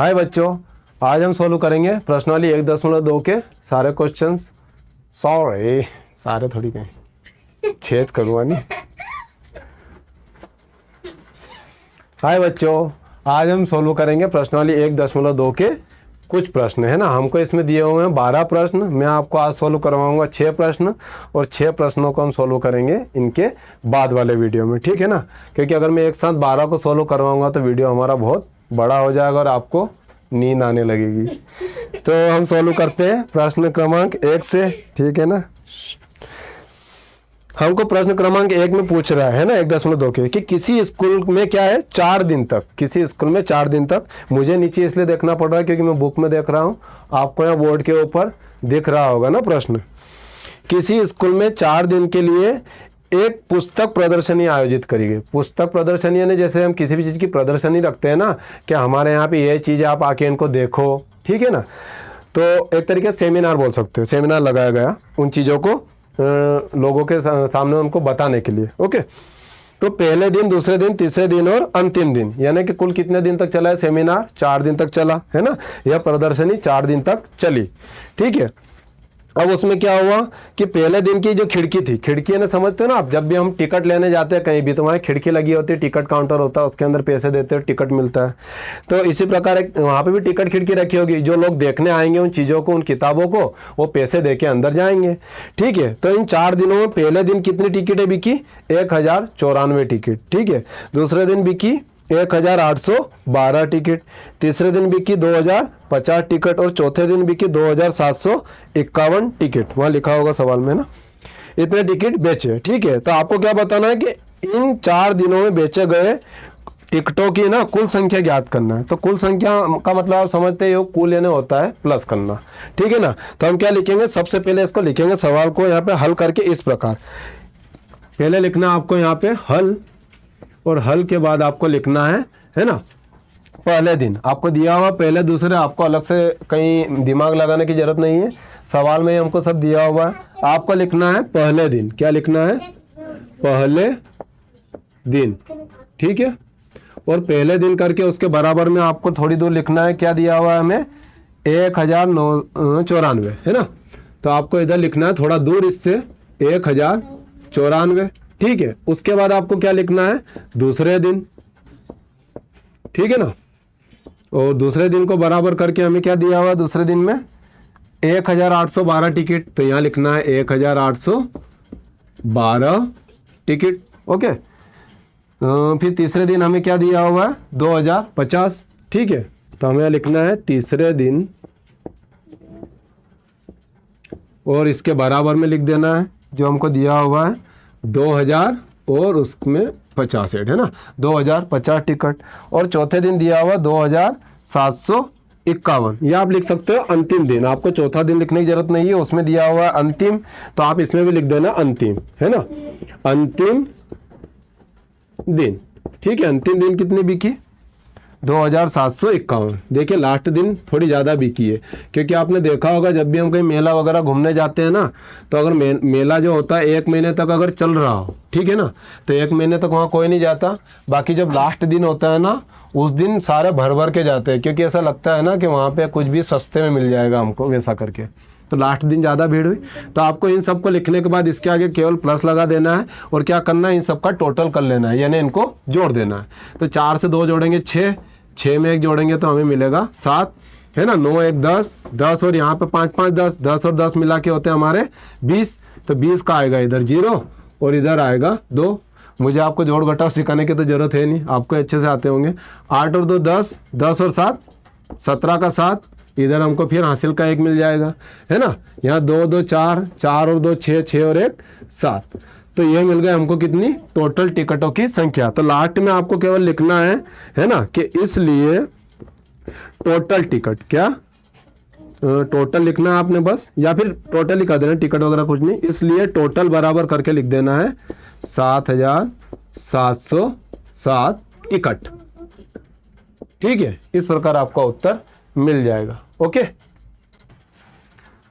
हाय बच्चों, आज हम सॉल्व करेंगे प्रश्नावली 1.2 के सारे क्वेश्चंस। सॉरी, सारे थोड़ी कहीं छेद करूँगा नहीं। हाय बच्चों, आज हम सॉल्व करेंगे प्रश्नावली 1.2 के कुछ प्रश्न है ना। हमको इसमें दिए हुए हैं 12 प्रश्न। मैं आपको आज सॉल्व करवाऊंगा 6 प्रश्न और 6 प्रश्नों को हम सॉल्व करेंगे इनके बाद वाले वीडियो में, ठीक है ना। क्योंकि अगर मैं एक साथ 12 को सॉल्व करवाऊंगा तो वीडियो हमारा बहुत बड़ा हो जाएगा और आपको नींद आने लगेगी। तो हम सॉल्व करते हैं प्रश्न क्रमांक 1 से, ठीक है ना। हमको प्रश्न क्रमांक 1 में पूछ रहा है ना 1.2 के कि किसी स्कूल में क्या है 4 दिन तक, किसी स्कूल में 4 दिन तक, मुझे नीचे इसलिए देखना पड़ रहा है क्योंकि मैं बुक में देख रहा हूँ, आपको यहाँ बोर्ड के ऊपर दिख रहा होगा ना प्रश्न। किसी स्कूल में 4 दिन के लिए एक पुस्तक प्रदर्शनी आयोजित करी गई। पुस्तक प्रदर्शनी यानी जैसे हम किसी भी चीज़ की प्रदर्शनी रखते हैं ना, कि हमारे यहाँ पे ये चीज़ आप आके इनको देखो, ठीक है ना। तो एक तरीके से सेमिनार बोल सकते हो, सेमिनार लगाया गया उन चीज़ों को लोगों के सामने उनको बताने के लिए। ओके, तो पहले दिन, दूसरे दिन, तीसरे दिन और अंतिम दिन, यानी कि कुल कितने दिन तक चला है सेमिनार? 4 दिन तक चला है ना। यह प्रदर्शनी 4 दिन तक चली, ठीक है। अब उसमें क्या हुआ कि पहले दिन की जो खिड़की थी, खिड़की ने समझते हो ना आप, जब भी हम टिकट लेने जाते हैं कहीं भी तो वहाँ खिड़की लगी होती है, टिकट काउंटर होता है, उसके अंदर पैसे देते हो, टिकट मिलता है। तो इसी प्रकार वहाँ पे भी टिकट खिड़की रखी होगी। जो लोग देखने आएंगे उन चीज़ों को, उन किताबों को, वो पैसे दे के अंदर जाएंगे, ठीक है। तो इन 4 दिनों में पहले दिन कितनी टिकटें बिकी? 1094 टिकट, ठीक है। दूसरे दिन बिकी 1812 टिकट, तीसरे दिन बिकी 2050 टिकट और चौथे दिन बिकी 2751 टिकट। वहाँ लिखा होगा सवाल में ना, इतने टिकट बेचे, ठीक है। तो आपको क्या बताना है कि इन 4 दिनों में बेचे गए टिकटों की ना कुल संख्या ज्ञात करना है। तो कुल संख्या का मतलब आप समझते हो, कुल यानी होता है प्लस करना, ठीक है ना। तो हम क्या लिखेंगे? सबसे पहले इसको लिखेंगे, सवाल को यहाँ पे हल करके इस प्रकार। पहले लिखना आपको यहाँ पे हल, और हल के बाद आपको लिखना है ना पहले दिन। आपको दिया हुआ पहले दूसरे, आपको अलग से कहीं दिमाग लगाने की जरूरत नहीं है, सवाल में ही हमको सब दिया हुआ है। आपको लिखना है पहले दिन। क्या लिखना है? पहले दिन, ठीक है। और पहले दिन करके उसके बराबर में आपको थोड़ी दूर लिखना है, क्या दिया हुआ है हमें? 1094 है ना। तो आपको इधर लिखना है थोड़ा दूर इससे 1094, ठीक है। उसके बाद आपको क्या लिखना है? दूसरे दिन, ठीक है ना। और दूसरे दिन को बराबर करके हमें क्या दिया हुआ दूसरे दिन में? 1812 टिकट। तो यहाँ लिखना है 1812 टिकट, ओके। फिर तीसरे दिन हमें क्या दिया हुआ है? 2050, ठीक है। तो हमें लिखना है तीसरे दिन, और इसके बराबर में लिख देना है जो हमको दिया हुआ है 2000 और उसमें 50 है ना, 2050 टिकट। और चौथे दिन दिया हुआ 2751। ये आप लिख सकते हो अंतिम दिन। आपको चौथा दिन लिखने की जरूरत नहीं है, उसमें दिया हुआ है अंतिम, तो आप इसमें भी लिख देना अंतिम, है ना, अंतिम दिन, ठीक है। अंतिम दिन कितनी बिकी? 2751। देखिए लास्ट दिन थोड़ी ज़्यादा बिकी है, क्योंकि आपने देखा होगा जब भी हम कहीं मेला वगैरह घूमने जाते हैं ना, तो अगर मेला जो होता है 1 महीने तक अगर चल रहा हो, ठीक है ना, तो 1 महीने तक वहाँ कोई नहीं जाता। बाकी जब लास्ट दिन होता है ना, उस दिन सारे भर भर के जाते हैं, क्योंकि ऐसा लगता है ना कि वहाँ पे कुछ भी सस्ते में मिल जाएगा हमको, वैसा करके। तो लास्ट दिन ज़्यादा भीड़ हुई। तो आपको इन सब को लिखने के बाद इसके आगे केवल प्लस लगा देना है, और क्या करना है? इन सब का टोटल कर लेना है, यानी इनको जोड़ देना है। तो 4 से 2 जोड़ेंगे 6, 6 में 1 जोड़ेंगे तो हमें मिलेगा 7, है ना। 9 1 10, 10 और यहाँ पे 5 5 10, 10 और 10 मिला के होते हैं हमारे 20। तो 20 का आएगा इधर 0 और इधर आएगा 2। मुझे आपको जोड़ घटाव सिखाने की तो जरूरत है नहीं, आपको अच्छे से आते होंगे। 8 और 2 10, 10 और 7 17 का 7, इधर हमको फिर हासिल का 1 मिल जाएगा, है ना। यहाँ 2 2 4, 4 और 2 6, 6 और 1 7। तो ये मिल गए हमको कितनी? टोटल टिकटों की संख्या। तो लास्ट में आपको केवल लिखना है ना, कि इसलिए टोटल टिकट, क्या टोटल लिखना है आपने बस, या फिर टोटल ही कर देना, टिकट वगैरह कुछ नहीं। इसलिए टोटल बराबर करके लिख देना है 7707 टिकट, ठीक है। इस प्रकार आपका उत्तर मिल जाएगा, ओके।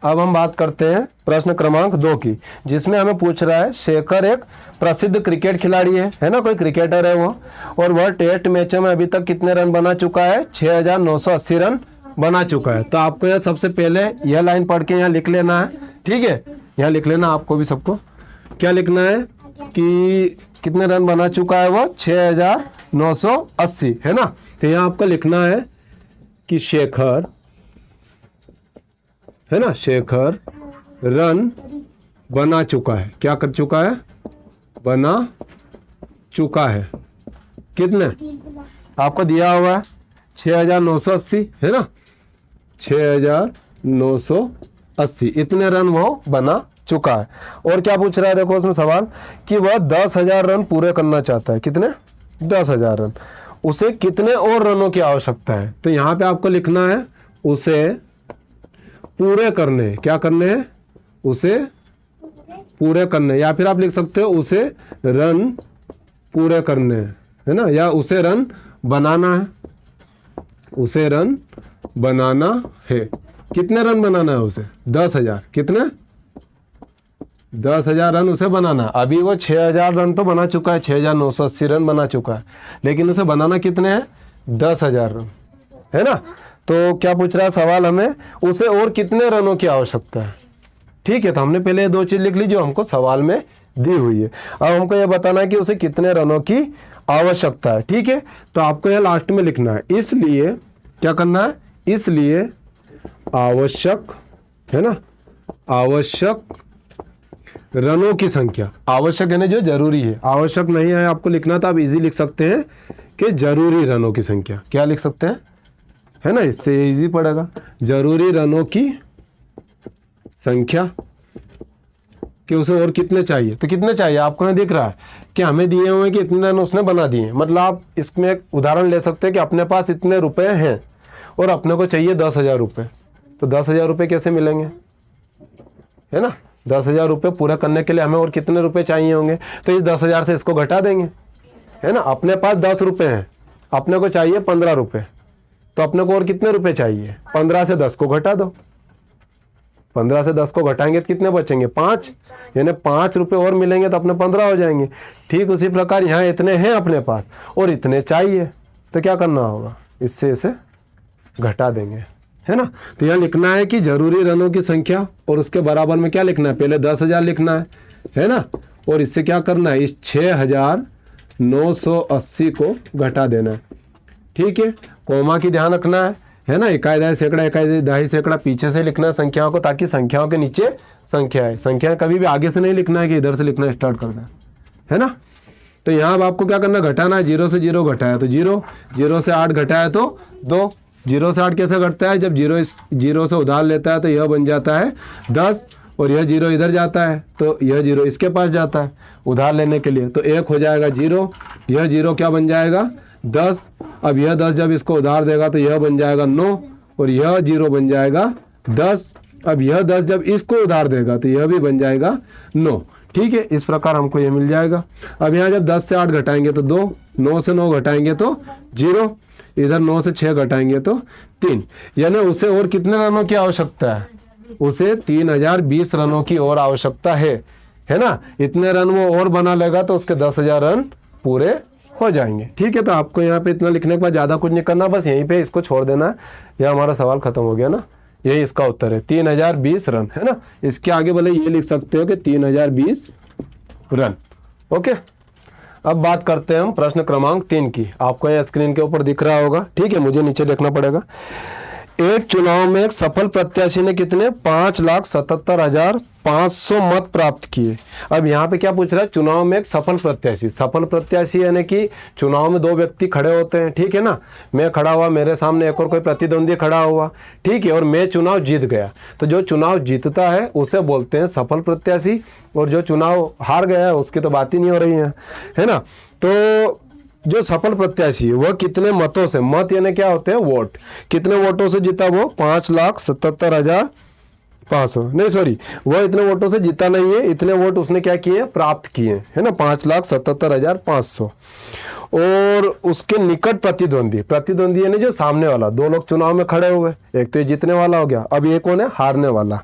अब हम बात करते हैं प्रश्न क्रमांक 2 की, जिसमें हमें पूछ रहा है शेखर एक प्रसिद्ध क्रिकेट खिलाड़ी है ना, कोई क्रिकेटर है वो, और वह टेस्ट मैचों में अभी तक कितने रन बना चुका है? 6,980 रन बना चुका है। तो आपको यह सबसे पहले यह लाइन पढ़ के यहाँ लिख लेना है, ठीक है, यहाँ लिख लेना आपको भी सबको। क्या लिखना है कि कितने रन बना चुका है वो? 6,980, है ना। तो यहाँ आपको लिखना है कि शेखर, है ना, शेखर रन बना चुका है। क्या कर चुका है? बना चुका है। कितने? आपको दिया हुआ है 6,980, है ना, 6,980 इतने रन वो बना चुका है। और क्या पूछ रहा है देखो उसमें सवाल कि वह 10,000 रन पूरे करना चाहता है। कितने? 10,000 रन। उसे कितने और रनों की आवश्यकता है? तो यहाँ पे आपको लिखना है उसे पूरे करने, क्या करने हैं? उसे पूरे करने, या फिर आप लिख सकते हो उसे रन पूरे करने, है ना, या उसे रन बनाना है, उसे रन बनाना है। कितने रन बनाना है उसे? 10,000। कितने? 10,000 रन उसे बनाना। अभी वो 6,000 रन तो बना चुका है, 6,980 रन बना चुका है, लेकिन उसे बनाना कितने हैं? 10,000 रन, है ना। तो क्या पूछ रहा है सवाल हमें? उसे और कितने रनों की आवश्यकता है। ठीक है, तो हमने पहले ये 2 चीज लिख ली जो हमको सवाल में दी हुई है। अब हमको यह बताना है कि उसे कितने रनों की आवश्यकता है। ठीक है, तो आपको यह लास्ट में लिखना है। इसलिए क्या करना है? इसलिए आवश्यक, है ना, आवश्यक रनों की संख्या। आवश्यक है ना, जो जरूरी है। आवश्यक नहीं है आपको लिखना, तो आप इजी लिख सकते हैं कि जरूरी रनों की संख्या। क्या लिख सकते हैं, है ना, इससे इजी पड़ेगा। जरूरी रनों की संख्या कि उसे और कितने चाहिए। तो कितने चाहिए आपको यहाँ दिख रहा है कि हमें दिए हुए हैं कि इतने रन उसने बना दिए। मतलब आप इसमें एक उदाहरण ले सकते हैं कि अपने पास इतने रुपए हैं और अपने को चाहिए 10,000 रुपये। तो 10,000 रुपये कैसे मिलेंगे, है ना। 10,000 रुपये पूरा करने के लिए हमें और कितने रुपए चाहिए होंगे? तो इस 10,000 से इसको घटा देंगे, है ना। अपने पास 10 रुपये हैं, अपने को चाहिए 15 रुपये, तो अपने को और कितने रुपए चाहिए? 15 से 10 को घटा दो। 15 से 10 को घटाएंगे तो कितने बचेंगे? 5, यानी 5 रुपये और मिलेंगे तो अपने 15 हो जाएंगे। ठीक उसी प्रकार यहाँ इतने हैं अपने पास और इतने चाहिए, तो क्या करना होगा? इससे इसे घटा देंगे, है ना। तो यहाँ लिखना है कि जरूरी रनों की संख्या और उसके बराबर में क्या लिखना है? पहले 10,000 लिखना है ना, और इससे क्या करना है? इस 6,980 को घटा देना है। ठीक है, कोमा की ध्यान रखना है ना। इकाई दहाई सैकड़ा, इकाई दहाई सैकड़ा पीछे से लिखना है संख्याओं को, ताकि संख्याओं के नीचे संख्या है। संख्या कभी भी आगे से नहीं लिखना है कि इधर से लिखना स्टार्ट करना है ना। तो यहाँ अब आपको क्या करना? घटाना है। 0 से 0 घटाया तो 0, 0 से 8 घटाया तो 2। 0 से 8 कैसे घटता है? जब 0 से उधार लेता है तो यह बन जाता है 10, और यह 0 इधर जाता है तो यह 0 इसके पास जाता है उधार लेने के लिए, तो 1 हो जाएगा 0। यह 0 क्या बन जाएगा? 10। अब यह 10 जब इसको उधार देगा तो यह बन जाएगा 9, और यह 0 बन जाएगा 10। अब यह 10 जब इसको उधार देगा तो यह भी बन जाएगा 9। ठीक है, इस प्रकार हमको यह मिल जाएगा। अब यहाँ जब 10 से 8 घटाएंगे तो 2, 9 से 9 घटाएंगे तो 0, इधर 9 से 6 घटाएंगे तो 3। यानी उसे और कितने रनों की आवश्यकता है? उसे 3,020 रनों की और आवश्यकता है ना। इतने रन वो और बना लेगा तो उसके 10,000 रन पूरे हो जाएंगे। ठीक है, तो आपको यहाँ पे इतना लिखने के बाद ज़्यादा कुछ नहीं करना, बस यहीं पे इसको छोड़ देना। यह हमारा सवाल खत्म हो गया ना, यही इसका उत्तर है 3,020 रन, है ना। इसके आगे भले ये लिख सकते हो कि 3,020 रन। ओके, अब बात करते हैं हम प्रश्न क्रमांक 3 की। आपको यहाँ स्क्रीन के ऊपर दिख रहा होगा, ठीक है, मुझे नीचे देखना पड़ेगा। एक चुनाव में एक सफल प्रत्याशी ने कितने? 5,77,500 मत प्राप्त किए। अब यहाँ पे क्या पूछ रहा है? चुनाव में एक सफल प्रत्याशी। सफल प्रत्याशी यानी कि चुनाव में 2 व्यक्ति खड़े होते हैं, ठीक है ना। मैं खड़ा हुआ, मेरे सामने एक और कोई प्रतिद्वंदी खड़ा हुआ, ठीक है, और मैं चुनाव जीत गया। तो जो चुनाव जीतता है उसे बोलते हैं सफल प्रत्याशी, और जो चुनाव हार गया है उसकी तो बात ही नहीं हो रही है ना। तो जो सफल प्रत्याशी है वह कितने मतों से, मत यानी क्या होते हैं? वोट, कितने वोटों से जीता वो? 500 नहीं सॉरी, वह इतने वोटों से जीता नहीं है, इतने वोट उसने क्या किए, प्राप्त किए, है ना, 5,77,500। और उसके निकट प्रतिद्वंदी, प्रतिद्वंदी यानी जो सामने वाला, दो लोग चुनाव में खड़े हुए, एक तो ये जीतने वाला हो गया, अब ये कौन है, हारने वाला।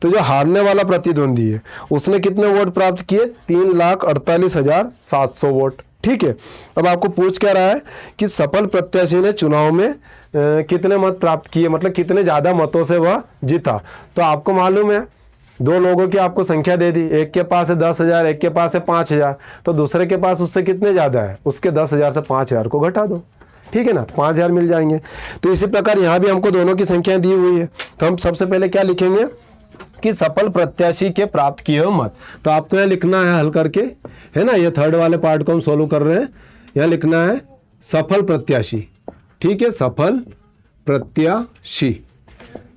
तो जो हारने वाला प्रतिद्वंदी है उसने कितने वोट प्राप्त किए, 3,48,700 वोट। ठीक है, अब आपको पूछ क्या रहा है कि सफल प्रत्याशी ने चुनाव में कितने मत प्राप्त किए, मतलब कितने ज़्यादा मतों से वह जीता। तो आपको मालूम है, दो लोगों की आपको संख्या दे दी, एक के पास है 10,000, एक के पास है 5,000, तो दूसरे के पास उससे कितने ज़्यादा है, उसके 10,000 से 5,000 को घटा दो, ठीक है ना, 5,000 मिल जाएंगे। तो इसी प्रकार यहाँ भी हमको दोनों की संख्या दी हुई है, तो हम सबसे पहले क्या लिखेंगे कि सफल प्रत्याशी के प्राप्त किए हुए मत। तो आपको यहाँ लिखना है हल करके, है ना, ये थर्ड वाले पार्ट को हम सोल्व कर रहे हैं। यहाँ लिखना है सफल प्रत्याशी, ठीक है, सफल प्रत्याशी।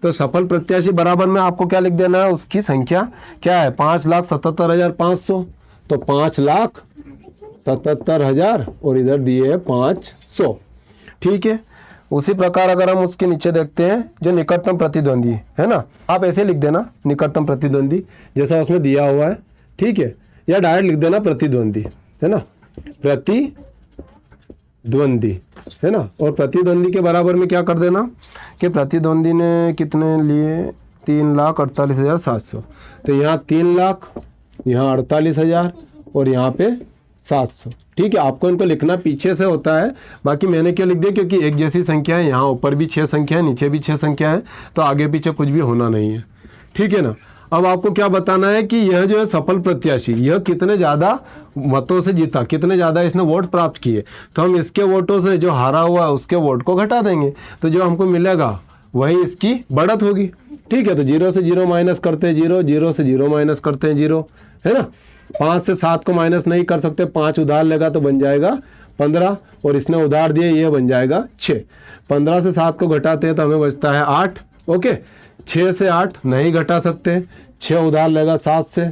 तो सफल प्रत्याशी बराबर में आपको क्या लिख देना है, उसकी संख्या क्या है, 5,77,500। तो 5,77,000 और इधर दिए है 500, ठीक है। उसी प्रकार अगर हम उसके नीचे देखते हैं जो निकटतम प्रतिद्वंदी है ना, आप ऐसे लिख देना निकटतम प्रतिद्वंदी जैसा उसमें दिया हुआ है, ठीक है, या डायरेक्ट लिख देना प्रतिद्वंदी, है ना, प्रतिद्वंदी, है ना। और प्रतिद्वंदी के बराबर में क्या कर देना कि प्रतिद्वंदी ने कितने लिए, 3,48,700। तो यहाँ 3 लाख, यहाँ 48,000 और यहाँ पे 700, ठीक है। आपको इनको लिखना पीछे से होता है, बाकी मैंने क्यों लिख दिया, क्योंकि एक जैसी संख्या है, यहाँ ऊपर भी 6 संख्या है, नीचे भी 6 संख्या है, तो आगे पीछे कुछ भी होना नहीं है, ठीक है ना। अब आपको क्या बताना है कि यह जो है सफल प्रत्याशी, यह कितने ज़्यादा मतों से जीता, कितने ज़्यादा इसने वोट प्राप्त किए। तो हम इसके वोटों से जो हारा हुआ है उसके वोट को घटा देंगे, तो जो हमको मिलेगा वही इसकी बढ़त होगी, ठीक है। तो 0 से 0 माइनस करते हैं 0, 0 से 0 माइनस करते हैं 0, है ना। 5 से 7 को माइनस नहीं कर सकते, 5 उधार लेगा तो बन जाएगा 15, और इसने उधार दिए ये बन जाएगा 6। 15 से 7 को घटाते हैं तो हमें बचता है 8, ओके। 6 से 8 नहीं घटा सकते, 6 उधार लेगा 7 से,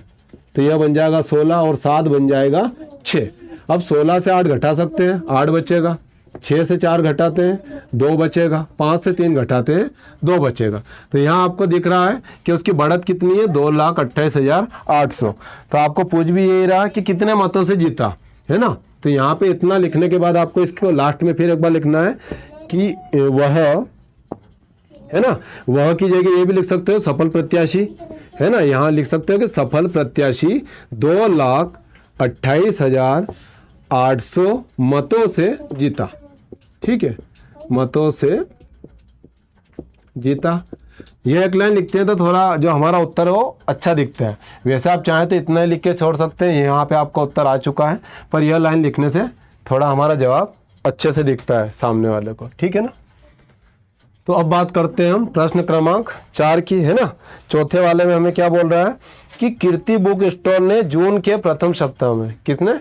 तो यह बन जाएगा 16 और 7 बन जाएगा 6। अब 16 से 8 घटा सकते हैं, 8 बचेगा। 6 से 4 घटाते हैं 2 बचेगा, 5 से 3 घटाते हैं 2 बचेगा। तो यहाँ आपको दिख रहा है कि उसकी बढ़त कितनी है, 2,28,800। तो आपको पूछ भी यही रहा कि कितने मतों से जीता, है ना। तो यहाँ पे इतना लिखने के बाद आपको इसको लास्ट में फिर एक बार लिखना है कि वह, है ना, वह की जगह ये भी लिख सकते हो सफल प्रत्याशी, है ना। यहाँ लिख सकते हो कि सफल प्रत्याशी 2,28,800 मतों से जीता, ठीक है, मतों से जीता। यह एक लाइन लिखते हैं तो थोड़ा जो हमारा उत्तर है वो अच्छा दिखता है। वैसे आप चाहें तो इतना ही लिख के छोड़ सकते हैं, यहाँ पे आपका उत्तर आ चुका है, पर यह लाइन लिखने से थोड़ा हमारा जवाब अच्छे से दिखता है सामने वाले को, ठीक है ना। तो अब बात करते हैं हम प्रश्न क्रमांक 4 की, है ना। चौथे वाले में हमें क्या बोल रहा है कि कीर्ति बुक स्टोर ने जून के प्रथम सप्ताह में, किसने,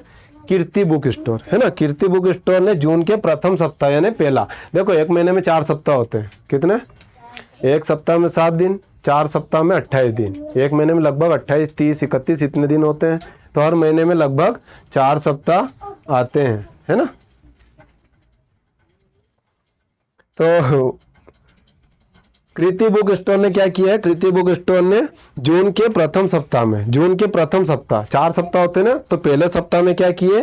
कीर्ति बुक स्टोर, है ना, कीर्ति बुक स्टोर ने जून के प्रथम सप्ताह यानी पहला, देखो एक महीने में 4 सप्ताह होते हैं, कितने, एक सप्ताह में 7 दिन, 4 सप्ताह में 28 दिन, एक महीने में लगभग 28, 30, 31 इतने दिन होते हैं। तो हर महीने में लगभग 4 सप्ताह आते हैं, है ना। तो कृति बुक स्टोर ने क्या किया है, कृति बुक स्टोर ने जून के प्रथम सप्ताह में, जून के प्रथम सप्ताह, 4 सप्ताह होते हैं ना, तो पहले सप्ताह में क्या किए,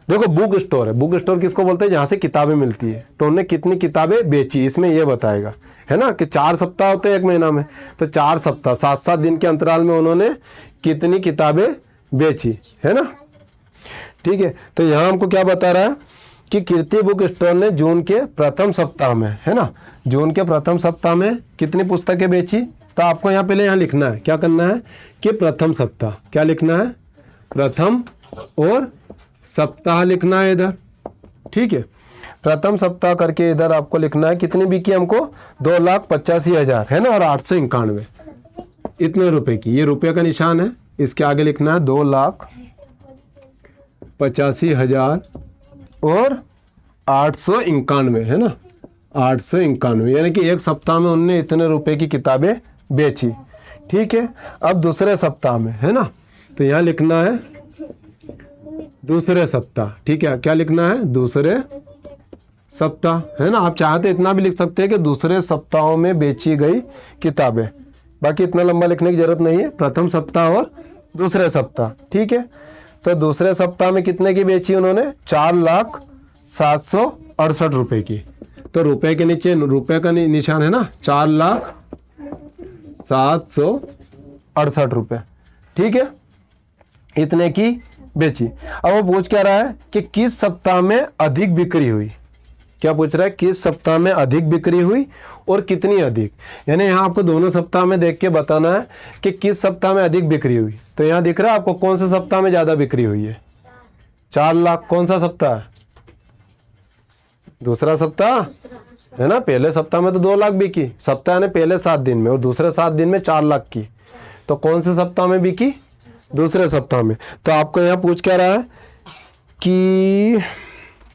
देखो बुक स्टोर है, बुक स्टोर किसको बोलते हैं, जहाँ से किताबें मिलती है, तो उन्होंने कितनी किताबें बेची इसमें ये बताएगा, है ना, कि 4 सप्ताह होते हैं एक महीना में, तो 4 सप्ताह 7-7 दिन के अंतराल में उन्होंने कितनी किताबें बेची, है ना, ठीक है। तो यहाँ हमको क्या बता रहा है कि कीर्ति बुक स्टोर ने जून के प्रथम सप्ताह में, है ना, जून के प्रथम सप्ताह में कितनी पुस्तकें बेची। तो आपको यहाँ पहले यहाँ लिखना है, क्या करना है कि प्रथम सप्ताह, क्या लिखना है, प्रथम और सप्ताह लिखना है इधर, ठीक है। प्रथम सप्ताह करके इधर आपको लिखना है कितनी बिकी हमको, 2,85,000, है ना, और 891 इतने रुपए की, ये रुपये का निशान है, इसके आगे लिखना है 2,85,000 और 891, है ना, 891, यानी कि एक सप्ताह में उनने इतने रुपए की किताबें बेची, ठीक है। अब दूसरे सप्ताह में, है ना, तो यहाँ लिखना है दूसरे सप्ताह, ठीक है, क्या लिखना है, दूसरे सप्ताह, है ना। आप चाहते इतना भी लिख सकते हैं कि दूसरे सप्ताहों में बेची गई किताबें, बाकी इतना लंबा लिखने की जरूरत नहीं है, प्रथम सप्ताह और दूसरे सप्ताह। ठीक है, तो दूसरे सप्ताह में कितने की बेची उन्होंने? 4,768 रुपए की। तो रुपए के नीचे रुपए का निशान है ना, 4,768 रुपए। ठीक है, इतने की बेची। अब वो पूछ क्या रहा है कि किस सप्ताह में अधिक बिक्री हुई। क्या पूछ रहा है? किस सप्ताह में अधिक बिक्री हुई और कितनी अधिक। यानी यहाँ आपको दोनों सप्ताह में देख के बताना है कि किस सप्ताह में अधिक बिक्री हुई। तो यहाँ दिख रहा है आपको कौन से सप्ताह में ज्यादा बिक्री हुई है? 4 लाख। कौन सा सप्ताह? दूसरा सप्ताह है ना। पहले सप्ताह में तो 2 लाख बिकी, सप्ताह ने पहले 7 दिन में, और दूसरे 7 दिन में 4 लाख की। तो कौन से सप्ताह में बिकी? दूसरे सप्ताह में। तो आपको यहाँ पूछ क्या रहा है कि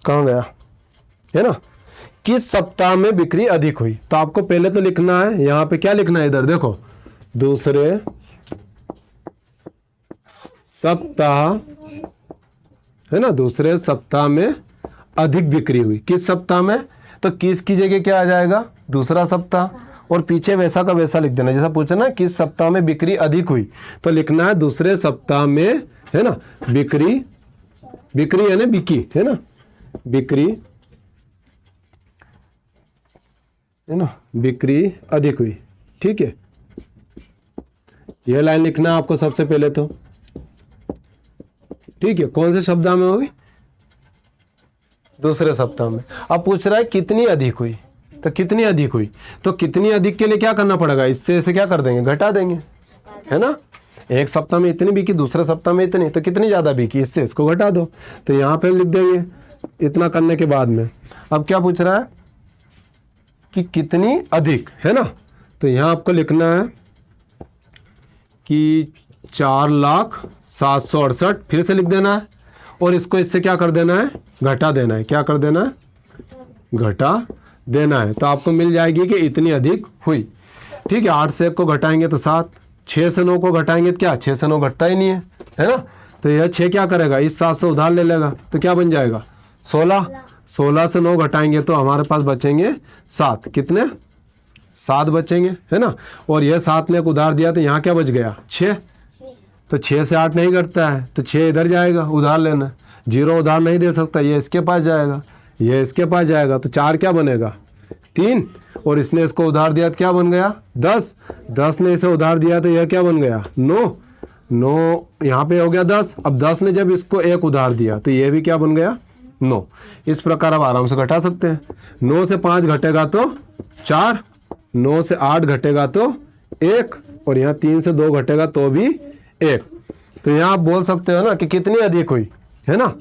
कहाँ गया है ना, किस सप्ताह में बिक्री अधिक हुई। तो आपको पहले तो लिखना है, यहाँ पे क्या लिखना है, इधर देखो, दूसरे सप्ताह है ना, दूसरे सप्ताह में अधिक बिक्री हुई। किस सप्ताह में? तो किस की जगह क्या आ जाएगा? दूसरा सप्ताह, और पीछे वैसा का वैसा लिख देना। जैसा पूछा ना किस सप्ताह में बिक्री अधिक हुई, तो लिखना है दूसरे सप्ताह में है ना बिक्री, बिक्री यानी बिकी है ना, बिक्री है ना, बिक्री अधिक हुई। ठीक है, यह लाइन लिखना है आपको सबसे पहले तो। ठीक है, कौन से सप्ताह में हुई? दूसरे सप्ताह में। अब पूछ रहा है कितनी अधिक हुई, तो कितनी अधिक हुई, तो कितनी अधिक के लिए क्या करना पड़ेगा? इससे इसे क्या कर देंगे? घटा देंगे है ना। एक सप्ताह में इतनी बिकी, दूसरे सप्ताह में इतनी, तो कितनी ज़्यादा बिकी, इससे इसको घटा दो। तो यहाँ पे हम लिख देंगे इतना करने के बाद में। अब क्या पूछ रहा है कि कितनी अधिक है ना, तो यहाँ आपको लिखना है कि 4,768 फिर से लिख देना है, और इसको इससे क्या कर देना है? घटा देना है। क्या कर देना है? घटा देना है। तो आपको मिल जाएगी कि इतनी अधिक हुई। ठीक है, 8 से 1 को घटाएंगे तो 7, 6 से 9 को घटाएंगे तो क्या? 6 से 9 घटता ही नहीं है ना। तो यह 6 क्या करेगा? इस 7 से उधार ले लेगा, तो क्या बन जाएगा? 16। 16 से 9 घटाएंगे तो हमारे पास बचेंगे 7। कितने? 7 बचेंगे है ना। और यह 7 ने एक उधार दिया, तो यहाँ क्या बच गया? 6। तो 6 से 8 नहीं घटता है, तो 6 इधर जाएगा उधार लेना। 0 उधार नहीं दे सकता, ये इसके पास जाएगा, ये इसके पास जाएगा, तो 4 क्या बनेगा? 3। और इसने इसको उधार दिया तो क्या बन गया? 10। 10 ने इसे उधार दिया तो यह क्या बन गया? 9। 9 यहाँ पे हो गया 10। अब 10 ने जब इसको 1 उधार दिया तो यह भी क्या बन गया? 9। इस प्रकार आप आराम से घटा सकते हैं। 9 से 5 घटेगा तो 4, 9 से 8 घटेगा तो 1, और यहाँ 3 से 2 घटेगा तो भी 1। तो यहाँ आप बोल सकते हो ना कि कितनी अधिक हुई है ना,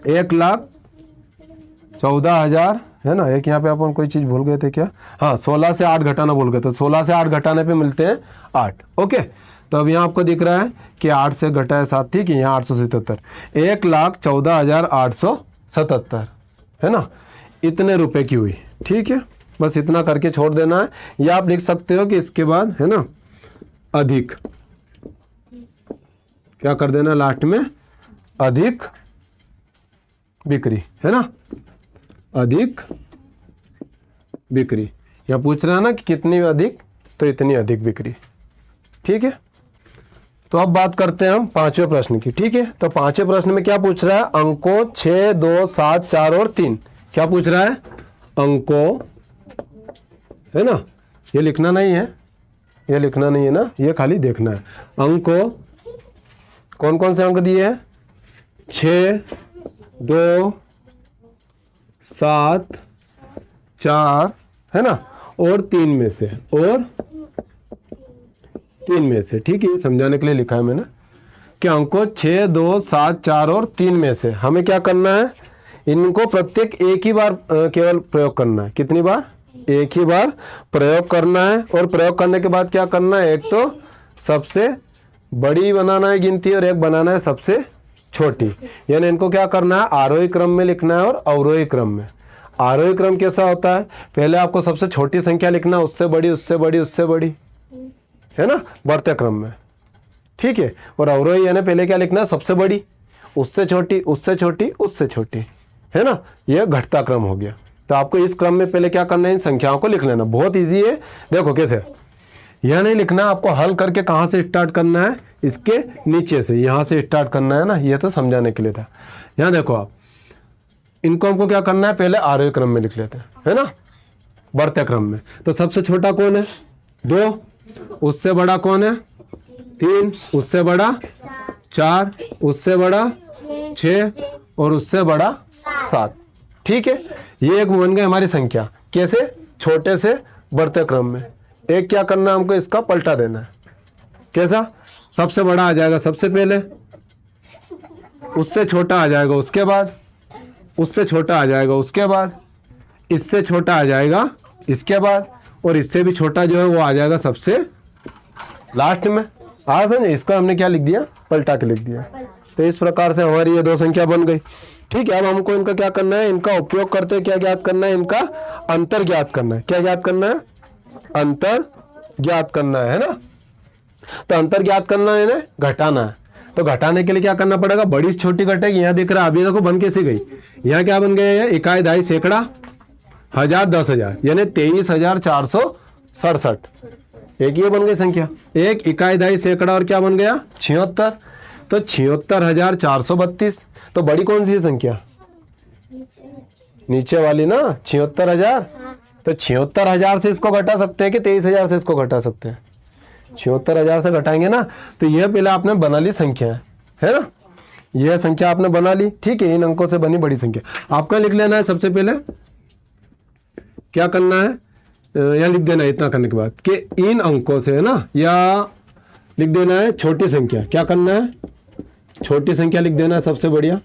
1,14,000 है ना। एक यहाँ पे अपन कोई चीज़ भूल गए थे क्या? हाँ, 16 से 8 घटाना भूल गए, तो 16 से 8 घटाने पे मिलते हैं 8। ओके, तो अब यहाँ आपको दिख रहा है कि 8 से घटाए 7 थी कि यहाँ 877, 1,14,877 है ना, इतने रुपए की हुई। ठीक है, बस इतना करके छोड़ देना है। या आप लिख सकते हो कि इसके बाद है ना अधिक, क्या कर देना लास्ट में? अधिक बिक्री है ना, अधिक बिक्री। यहाँ पूछ रहा है ना कि कितनी अधिक, तो इतनी अधिक बिक्री। ठीक है, तो अब बात करते हैं हम 5वें प्रश्न की। ठीक है, तो 5वें प्रश्न में क्या पूछ रहा है? अंकों 6, 2, 7, 4 और 3। क्या पूछ रहा है? अंकों है ना, ये लिखना नहीं है, ये लिखना नहीं है ना, ये खाली देखना है। अंकों कौन कौन से अंक दिए हैं? 6, 2, 7, 4 है ना, और 3 में से, और 3 में से। ठीक है, समझाने के लिए लिखा है मैंने कि अंकों 6, 2, 7, 4 और 3 में से हमें क्या करना है? इनको प्रत्येक एक ही बार केवल प्रयोग करना है। कितनी बार? एक ही बार प्रयोग करना है। और प्रयोग करने के बाद क्या करना है? एक तो सबसे बड़ी बनाना है गिनती, और एक बनाना है सबसे छोटी। यानी इनको क्या करना है? आरोही क्रम में लिखना है और अवरोही क्रम में। आरोही क्रम कैसा होता है? पहले आपको सबसे छोटी संख्या लिखना, उससे बड़ी, उससे बड़ी, उससे बड़ी है ना, बढ़ते क्रम में। ठीक है, और अवरोही यानी पहले क्या लिखना है? सबसे बड़ी, उससे छोटी, उससे छोटी, उससे छोटी है ना, यह घटता क्रम हो गया। तो आपको इस क्रम में पहले क्या करना है? इन संख्याओं को लिख लेना। बहुत ईजी है, देखो कैसे। यह नहीं लिखना, आपको हल करके कहाँ से स्टार्ट करना है, इसके नीचे से, यहाँ से स्टार्ट करना है ना, ये तो समझाने के लिए था। यहाँ देखो आप, इनको हमको क्या करना है, पहले आरोही क्रम में लिख लेते हैं, है ना, बढ़ते क्रम में। तो सबसे छोटा कौन है, 2, उससे बड़ा कौन है, 3, उससे बड़ा 4, उससे बड़ा 6 और उससे बड़ा 7। ठीक है, ये एक बन गई हमारी संख्या। कैसे, छोटे से बढ़ते क्रम में। एक क्या करना है हमको, इसका पलटा देना है। कैसा, सबसे बड़ा आ जाएगा सबसे पहले, उससे छोटा आ जाएगा उसके बाद, उससे छोटा आ जाएगा उसके बाद, इससे छोटा आ जाएगा इसके बाद, और इससे भी छोटा जो है वो आ जाएगा सबसे लास्ट में। हाँ समझे, इसको हमने क्या लिख दिया, पलटा के लिख दिया। तो इस प्रकार से हमारी ये 2 संख्या बन गई। ठीक है, अब हमको इनका क्या करना है, इनका उपयोग करते हुए क्या ज्ञात करना है, इनका अंतर ज्ञात करना है। क्या ज्ञात करना है, अंतर ज्ञात करना है ना। तो अंतर ज्ञात करना है ना, घटाना है। तो घटाने के लिए क्या करना पड़ेगा, बड़ी से छोटी घटेगी। यहाँ दिख रहा है, अभी देखो बन कैसी गई, यहाँ क्या बन गया है, इकाई दहाई सैकड़ा हजार 10,000 यानी 23,467। एक ये बन गई संख्या, एक इकाई दहाई सैकड़ा और क्या बन गया 76। तो 76,432। तो बड़ी कौन सी है संख्या, नीचे वाली ना, 76,000। तो 76,000 से इसको घटा सकते हैं कि 23,000 से इसको घटा सकते हैं, 76,000 से घटाएंगे ना। तो यह पहले आपने बना ली संख्या है ना, यह संख्या आपने बना ली। ठीक है, इन अंकों से बनी बड़ी संख्या आपका लिख लेना है। सबसे पहले क्या करना है, यहाँ लिख देना है इतना करने के बाद कि इन अंकों से है ना, या लिख देना है छोटी संख्या। क्या करना है, छोटी संख्या लिख देना है सबसे बढ़िया,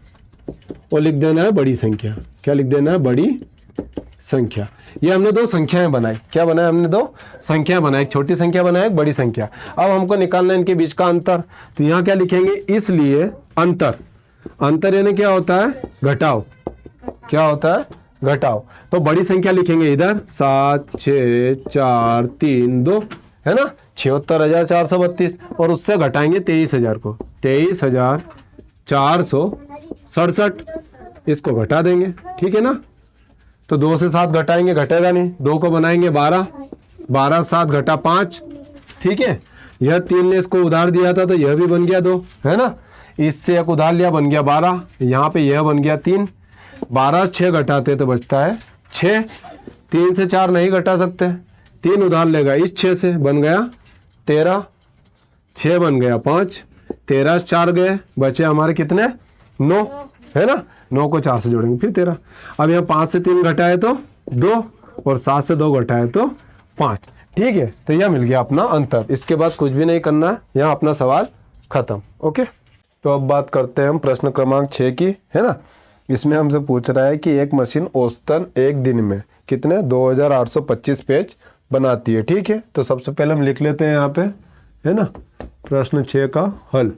और लिख देना है बड़ी संख्या। क्या लिख देना है, बड़ी संख्या। ये हमने 2 संख्याएं बनाई। क्या बनाया हमने, 2 संख्याएं बनाई, एक छोटी संख्या बनाई, एक बड़ी संख्या। अब हमको निकालना है इनके बीच का अंतर। तो यहाँ क्या लिखेंगे, इसलिए अंतर, अंतर यानी क्या होता है, घटाव। क्या होता है, घटाव। तो बड़ी संख्या लिखेंगे इधर 7, 6, 4, 3, 2 है ना, 76,432 और उससे घटाएंगे 23,000 को, 23,467 इसको घटा देंगे। ठीक है ना, तो 2 से 7 घटाएंगे, घटेगा नहीं, 2 को बनाएंगे 12, 12 7 घटा 5। ठीक है, यह 3 ने इसको उधार दिया था तो यह भी बन गया 2 है ना, इससे एक उधार लिया बन गया 12, यहाँ पे यह बन गया 3, 12 6 घटाते तो बचता है 6, 3 से 4 नहीं घटा सकते, 3 उधार लेगा इस 6 से, बन गया 13, 6 बन गया 5, 13 से 4 गए, बचे हमारे कितने 9 है ना, 9 को 4 से जोड़ेंगे फिर 13। अब यहाँ 5 से 3 घटाए तो 2 और 7 से 2 घटाए तो 5। ठीक है, तो यह मिल गया अपना अंतर। इसके बाद कुछ भी नहीं करना है, यहाँ अपना सवाल खत्म। ओके, तो अब बात करते हैं हम प्रश्न क्रमांक 6 की, है ना। इसमें हमसे पूछ रहा है कि एक मशीन औसतन एक दिन में कितने 2825 पेज बनाती है। ठीक है, तो सबसे पहले हम लिख लेते हैं यहाँ पे, है ना, प्रश्न 6 का हल।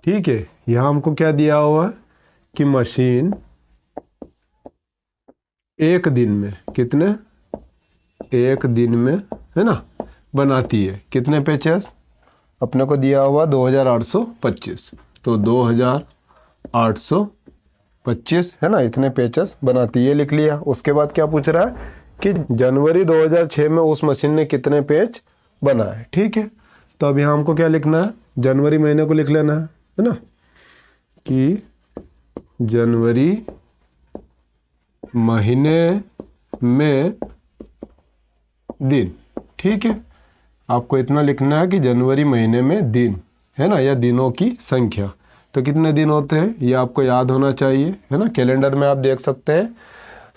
ठीक है, यहाँ हमको क्या दिया हुआ है कि मशीन एक दिन में कितने, एक दिन में है ना बनाती है कितने पेचेस, अपने को दिया हुआ 2825, तो 2825 है ना, इतने पेचेस बनाती है, लिख लिया। उसके बाद क्या पूछ रहा है कि जनवरी 2006 में उस मशीन ने कितने पेज बनाए। ठीक है, तो अब यहाँ हमको क्या लिखना है, जनवरी महीने को लिख लेना है ना, कि जनवरी महीने में दिन। ठीक है, आपको इतना लिखना है कि जनवरी महीने में दिन है ना, या दिनों की संख्या। तो कितने दिन होते हैं ये आपको याद होना चाहिए, है ना। कैलेंडर में आप देख सकते हैं,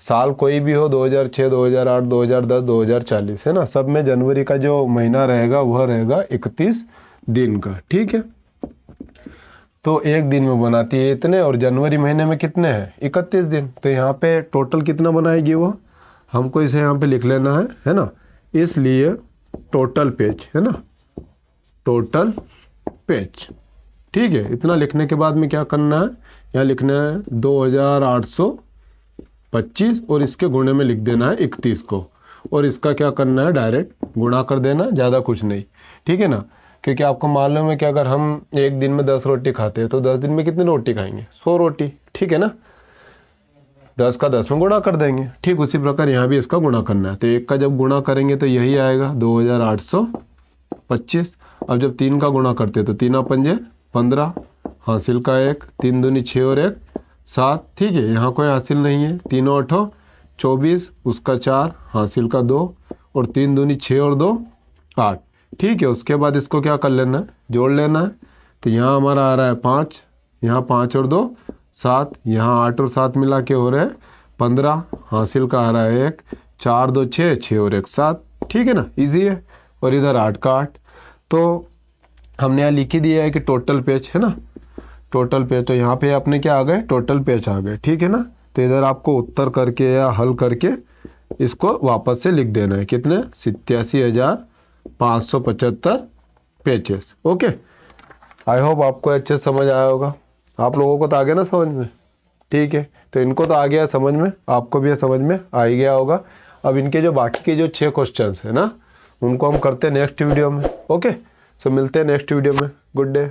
साल कोई भी हो, 2006, 2008, 2010, 2040 है ना, सब में जनवरी का जो महीना रहेगा वह रहेगा 31 दिन का। ठीक है, तो एक दिन में बनाती है इतने, और जनवरी महीने में कितने हैं 31 दिन। तो यहाँ पे टोटल कितना बनाएगी वो, हमको इसे यहाँ पे लिख लेना है ना। इसलिए टोटल पेज है ना, टोटल पेज। ठीक है, इतना लिखने के बाद में क्या करना है, यहाँ लिखना है 2825 और इसके गुणे में लिख देना है 31 को, और इसका क्या करना है डायरेक्ट गुणा कर देना, ज़्यादा कुछ नहीं। ठीक है ना, क्योंकि आपको मालूम है कि अगर हम एक दिन में 10 रोटी खाते हैं तो 10 दिन में कितनी रोटी खाएंगे, 100 रोटी। ठीक है ना, 10 का 10 में गुणा कर देंगे। ठीक उसी प्रकार यहाँ भी इसका गुणा करना है, तो 1 का जब गुणा करेंगे तो यही आएगा 2825। अब जब 3 का गुणा करते तो 3 पंजे 15, हासिल का 1, 3 दूनी 6 और 1 7। ठीक है, यहाँ कोई हासिल नहीं है, 3 8 24, उसका 4, हासिल का 2 और 3 दूनी 6 और 2 8। ठीक है, उसके बाद इसको क्या कर लेना है, जोड़ लेना है। तो यहाँ हमारा आ रहा है 5, यहाँ 5 और 2 7, यहाँ 8 और 7 मिला के हो रहे हैं 15, हासिल का आ रहा है 1, 4 2 6, 6 और 1 7। ठीक है ना, इजी है। और इधर 8 का 8। तो हमने यहाँ लिख ही दिया है कि टोटल पेज है ना, टोटल पेज। तो यहाँ पे अपने क्या आ गए, टोटल पेज आ गए। ठीक है ना, तो इधर आपको उत्तर करके या हल करके इसको वापस से लिख देना है, कितने 87,575 पेजेस। ओके, आई होप आपको अच्छे से समझ आया होगा। आप लोगों को तो आ गया ना समझ में। ठीक है, तो इनको तो आ गया समझ में, आपको भी समझ में आ ही गया होगा। अब इनके जो बाकी के जो 6 क्वेश्चंस है ना, उनको हम करते हैं नेक्स्ट वीडियो में। ओके, सो मिलते हैं नेक्स्ट वीडियो में। Good day.